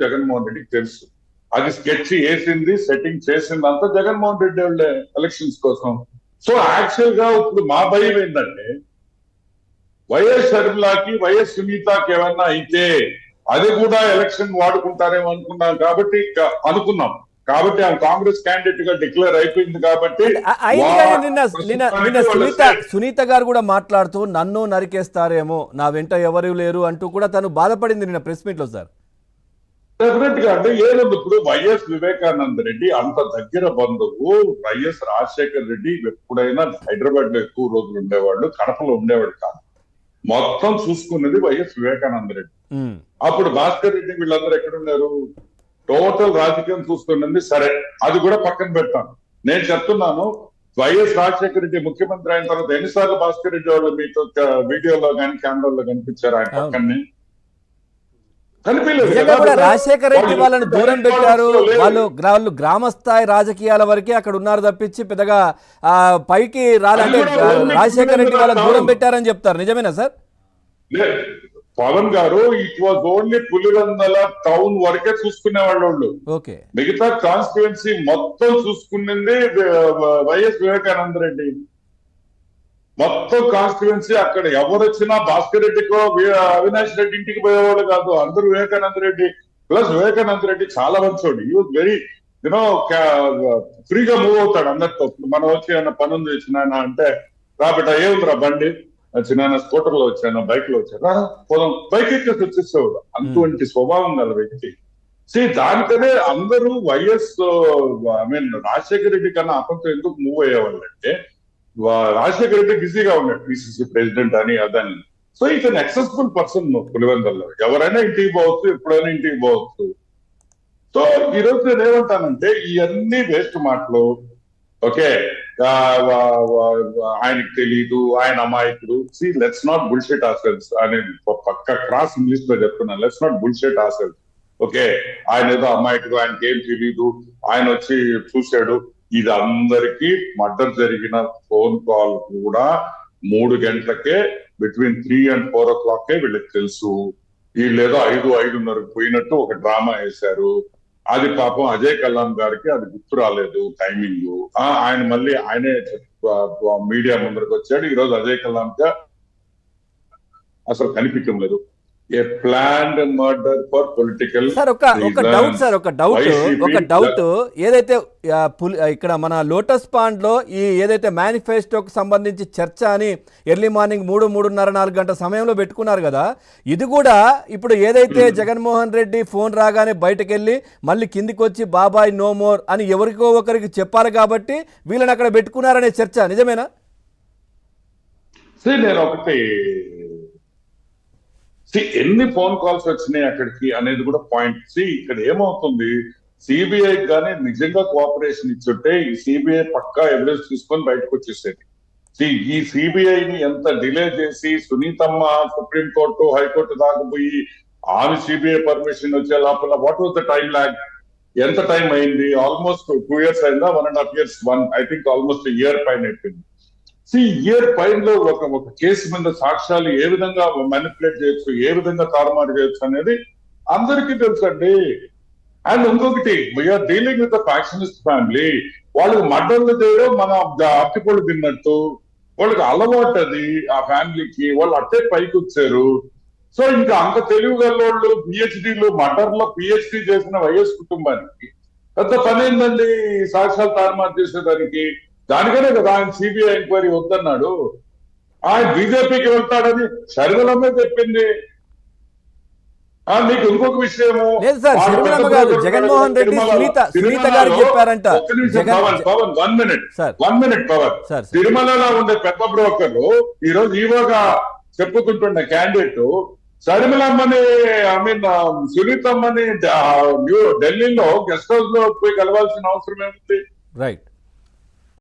జగన్మోహన్ రెడ్డికి తెలుసు. అది స్కెచ్ వేసింది, సెట్టింగ్ చేసింది అంతా జగన్మోహన్ రెడ్డి వాళ్ళే ఎలక్షన్స్ కోసం. సో యాక్చువల్ గా ఇప్పుడు మా భయం ఏంటంటే వైఎస్ షర్మిలాకి వైఎస్ సునీతకి ఏమన్నా అయితే అది కూడా ఎలక్షన్ వాడుకుంటారేమో అనుకున్నాం కాబట్టి అనుకున్నాం కాబట్టి ఆమె కాంగ్రెస్ క్యాండిడేట్ గా డిక్లేర్ అయిపోయింది కాబట్టి సునీత గారు కూడా మాట్లాడుతూ నన్ను నరికేస్తారేమో, నా వెంట ఎవరు లేరు అంటూ కూడా తను బాధపడింది నిన్న ప్రెస్ మీట్ లో. సార్ డెఫినెట్ గా అంటే ఏముంది, ఇప్పుడు వైఎస్ వివేకానంద రెడ్డి అంత దగ్గర బంధువు, వైఎస్ రాజశేఖర్ రెడ్డి ఎప్పుడైనా హైదరాబాద్ లో ఎక్కువ రోజులు ఉండేవాళ్ళు, కడపలో ఉండేవాడు కాదు. మొత్తం చూసుకున్నది వైఎస్ వివేకానంద రెడ్డి. అప్పుడు భాస్కర్ రెడ్డి వీళ్ళందరూ ఎక్కడున్నారు, టోటల్ రాజకీయం చూస్తున్నది. సరే అది కూడా పక్కన పెడతాను. నేను చెప్తున్నాను, వైఎస్ రాజశేఖర రెడ్డి ముఖ్యమంత్రి అయిన తర్వాత ఎన్నిసార్లు భాస్కర్ రెడ్డి వాళ్ళు మీతో వీడియోలో కానీ కెమెరాలో కనిపించారు ఆయన పక్కనే? రాజశేఖర రెడ్డి వాళ్ళని దూరం పెట్టారు. వాళ్ళు గ్రామ స్థాయి రాజకీయాల వరకే అక్కడ ఉన్నారు తప్పించి పెద్దగా పైకి రాలంటే రాజశేఖర రెడ్డి వాళ్ళని దూరం పెట్టారని చెప్తారు. నిజమేనా సార్? పవన్ గారు it was only Pulivendula town వరకే చూసుకునే వాళ్ళు. మిగతా కాన్స్టిట్యుయెన్సీ మొత్తం చూసుకున్నది వైఎస్ వివేకానంద రెడ్డి. మొత్తం కాన్స్టిట్యుయెన్సీ అక్కడ ఎవరు వచ్చినా భాస్కర్ రెడ్డికో అవినాష్ రెడ్డి ఇంటికి పోయేవాళ్ళు కాదు, అందరూ వివేకానంద రెడ్డి. ప్లస్ వివేకానంద రెడ్డి చాలా మంచోడు. ఈ వెరీ యూనో ఫ్రీగా మూవ్ అవుతాడు అందరితో. మనం వచ్చి ఏమన్నా పని ఉంది వచ్చినా అంటే రాబిట ఏముందిరా బండి చిన్న స్కూటర్ లో వచ్చాను, బైక్ లో వచ్చాను, పోదాం బైక్ ఎక్కేసి వచ్చేసేవాడు. అటువంటి స్వభావం గల వ్యక్తి. దానికనే అందరూ వైఎస్ రాజశేఖర రెడ్డి కన్నా అతనితో ఎందుకు మూవ్ అయ్యేవాళ్ళు అంటే రాజశేఖర రెడ్డి బిజీగా ఉన్నాడు పిసిసి ప్రెసిడెంట్ అని అదని. సో ఇతను యాక్సెసిబుల్ పర్సన్ పులివెందుల్లో, ఎవరైనా ఇంటికి పోవచ్చు, ఎప్పుడైనా ఇంటికి పోవచ్చు. సో ఈ రోజు నేను ఏమంటానంటే ఇవన్నీ వేస్ట్ మాటలు. ఓకే, ఆయనకు తెలీదు, ఆయన అమాయకుడు. లెట్స్ నాట్ బుల్షిట్ ఆర్సెల్స్ అని పక్క క్రాస్ ఇంగ్లీష్ లో చెప్తున్నాను. Let's not bullshit ourselves. Okay, ఆయన ఏదో అమాయకుడు, ఆయనకి ఏం తెలీదు, ఆయన వచ్చి చూశాడు. ఇది అందరికీ మర్డర్ జరిగిన ఫోన్ కాల్ కూడా 3 గంటలకే బిట్వీన్ 3 and 4 o'clock వీళ్ళకి తెలుసు. వీళ్ళేదో 5-5:30 పోయినట్టు ఒక డ్రామా వేశారు. అది పాపం అజయ్ కల్లాం గారికి అది గుర్తు రాలేదు టైమింగ్. ఆయన మళ్ళీ ఆయనే మీడియా ముందరకు వచ్చాడు. ఈ రోజు అజయ్ కల్లాం గా అసలు కనిపించడం లేదు. A planned murder for political. Sir ఒక డౌట్ ఏదైతే ఇక్కడ మన లోటస్ పాండ్ లో ఈ ఏదైతే మేనిఫెస్టోకి సంబంధించి చర్చ అని ఎర్లీ మార్నింగ్ 3-3:30-4 గంటల సమయంలో పెట్టుకున్నారు కదా, ఇది కూడా ఇప్పుడు ఏదైతే జగన్మోహన్ రెడ్డి ఫోన్ రాగానే బయటకు వెళ్ళి మళ్ళీ కిందికి వచ్చి బాబాయ్ నో మోర్ అని ఎవరికో ఒకరికి చెప్పాలి కాబట్టి వీళ్ళని అక్కడ పెట్టుకున్నారనే చర్చ నిజమేనా? నేను ఒకటి ఎన్ని ఫోన్ కాల్స్ వచ్చినాయి అక్కడికి అనేది కూడా పాయింట్. ఇక్కడ ఏమవుతుంది, సిబిఐ గానీ నిజంగా కోఆపరేషన్ ఇచ్చుంటే ఈ సిబిఐ పక్కా ఎవిడెన్స్ తీసుకొని బయటకు వచ్చేసేది. ఈ సిబిఐని ఎంత డిలే చేసి సునీతమ్మ సుప్రీంకోర్టు హైకోర్టు దాకా పోయి ఆమె సిబిఐ పర్మిషన్ వచ్చే లోపల what was the time lag? ఎంత టైం అయింది? ఆల్మోస్ట్ 2 years అయిందా? 1.5 years, I think almost year పైన అయిపోయింది. ఇయర్ పైనలో ఒక కేసు మీద సాక్ష్యాలు ఏ విధంగా మ్యానిపులేట్ చేయొచ్చు, ఏ విధంగా తారుమారు చేయొచ్చు అనేది అందరికీ తెలుసండి. అండ్ ఇంకొకటి, we are dealing with the factionist family. వాళ్ళకి మడ్డలు చేయడం మన అరటిపళ్ళు తిన్నట్టు, వాళ్ళకి అలవాటు అది. ఆ ఫ్యామిలీకి వాళ్ళు అట్టే పైకి వచ్చారు. సో ఇంకా అంత తెలివిగల్లోళ్ళు పిహెచ్డీలు మర్డర్లో పిహెచ్డీ చేసిన వైఎస్ కుటుంబానికి పెద్ద పని ఏందండి సాక్ష్యాలు తారుమారు చేసేదానికి? దానికనే కదా ఆయన సిబిఐ ఎంక్వైరీ వద్దన్నాడు. ఆయన బీజేపీకి వెళ్తాడని షర్మిలమ్మే చెప్పింది. మీకు ఇంకొక విషయము జగన్మోహన్ రెడ్డి సునీత గారికి చెప్పారంట. One minute power. తిరుమలలో ఉండే పెద్ద బ్రోకర్లు ఈ రోజు ఈవోగా చెప్పుకుంటున్న క్యాండిడేట్ షర్మిలమ్మని సునీతమ్మని ఢిల్లీలో గెస్ట్ హౌస్ లో పోయి కలవాల్సిన అవసరం ఏముంది? రైట్.